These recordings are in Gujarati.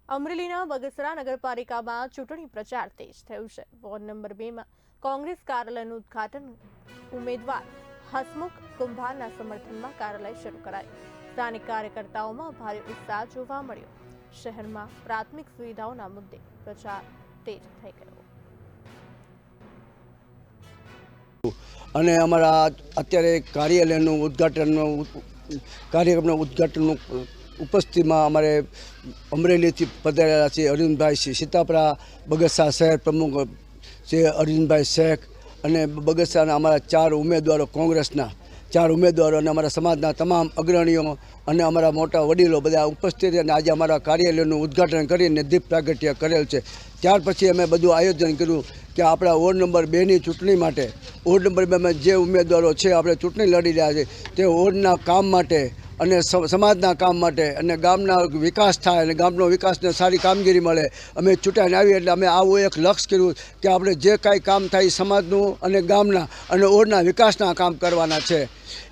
અમરેલીના બગસરા નગરપાલિકામાં ચૂંટણી પ્રચાર તેજ થયો છે। વોર્ડ નંબર 2 માં કોંગ્રેસ કાર્યાલયનું ઉદ્ઘાટન ઉમેદવાર હસમુખ કુંભારના સમર્થનમાં કાર્યાલય શરૂ કરાયું। સ્થાનિક કાર્યકર્તાઓમાં ભારે ઉત્સાહ જોવા મળ્યો। શહેરમાં પ્રાથમિક સુવિધાઓના મુદ્દે પ્રચાર તેજ થઈ ગયો। અને અમારા અત્યારે કાર્યાલયનું કાર્યક્રમનું ઉદ્ઘાટનનું ઉપસ્થિતિમાં અમારે અમરેલીથી પધારેલા છે અરવિંદભાઈ સીતાપરા, બગસરા શહેર પ્રમુખ છે અરવિંદભાઈ શેખ અને બગસરાના અમારા 4 ઉમેદવારો, કોંગ્રેસના 4 ઉમેદવારો અને અમારા સમાજના તમામ અગ્રણીઓ અને અમારા મોટા વડીલો બધા ઉપસ્થિત અને આજે અમારા કાર્યાલયનું ઉદ્ઘાટન કરીને દીપ પ્રાગટ્ય કરેલ છે। ત્યાર પછી અમે બધું આયોજન કર્યું કે આપણા વોર્ડ નંબર 2ની ચૂંટણી માટે વોર્ડ નંબર 2માં જે ઉમેદવારો છે આપણે ચૂંટણી લડી રહ્યા છે તે વોર્ડના કામ માટે અને સમાજના કામ માટે અને ગામના વિકાસ થાય અને ગામનો વિકાસને સારી કામગીરી મળે અમે ચૂંટાઈને આવીએ એટલે અમે આવું એક લક્ષ્ય કર્યું કે આપણે જે કાંઈ કામ થાય સમાજનું અને ગામના અને વોર્ડના વિકાસના કામ કરવાના છે।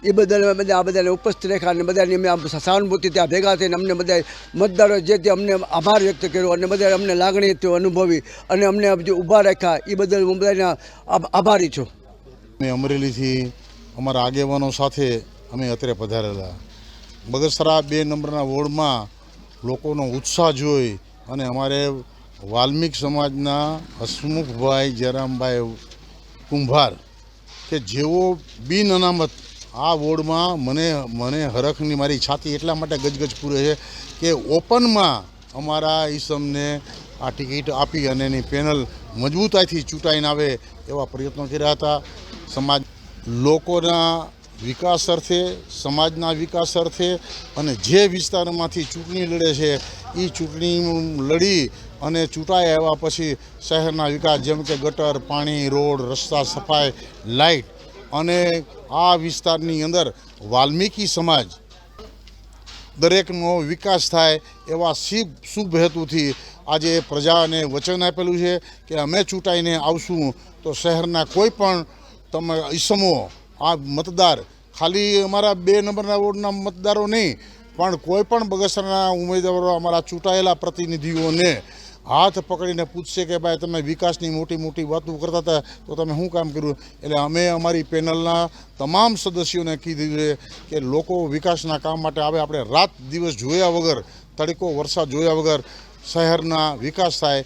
એ બદલ અમે બધા આ બધાને ઉપસ્થિત રાખ્યા અને બધાની અમે સહાનુભૂતિ ત્યાં ભેગા થઈને અમને બધા મતદારો જે તે અમને આભાર વ્યક્ત કર્યો અને બધા અમને લાગણી અનુભવી અને અમને જે ઊભા રાખ્યા એ બદલ હું બધાના આભારી છું। અમે અમરેલીથી અમારા આગેવાનો સાથે અમે અત્યારે પધારેલા બગસરા 2 નંબરના વોર્ડમાં લોકોનો ઉત્સાહ જોઈ અને અમારે વાલ્મીક સમાજના હસમુખભાઈ જયરામભાઈ કુંભાર કે જેઓ બિન અનામત આ વોર્ડમાં મને હરખની મારી છાતી એટલા માટે ગજગજ પૂરે છે કે ઓપનમાં અમારા ઈસમને આ ટિકિટ આપી અને એની પેનલ મજબૂતાઈથી ચૂંટાઈને આવે એવા પ્રયત્નો કર્યા હતા। સમાજ લોકોના વિકાસ અર્થે, સમાજના વિકાસ અર્થે અને જે વિસ્તારમાંથી ચૂંટણી લડે છે એ ચૂંટણી લડી અને ચૂંટાઈ આવ્યા પછી શહેરના વિકાસ જેમ કે ગટર, પાણી, રોડ, રસ્તા, સફાઈ, લાઇટ અને આ વિસ્તારની અંદર વાલ્મીકી સમાજ દરેકનો વિકાસ થાય એવા શુભ હેતુથી આજે પ્રજાને વચન આપેલું છે કે અમે ચૂંટાઈને આવશું તો શહેરના કોઈ પણ તમે ઈસમો આ મતદાર ખાલી અમારા 2 નંબરના વોર્ડના મતદારો નહીં પણ કોઈ પણ બગસરાના ઉમેદવારો અમારા ચૂંટાયેલા પ્રતિનિધિઓને હાથ પકડીને પૂછશે કે ભાઈ તમે વિકાસની મોટી મોટી વાતો કરતા હતા તો તમે શું કામ કર્યું। એટલે અમે અમારી પેનલના તમામ સદસ્યોને કીધું છે કે લોકો વિકાસના કામ માટે આવે, આપણે રાત દિવસ જોયા વગર, તડકો વરસાદ જોયા વગર શહેરના વિકાસ થાય।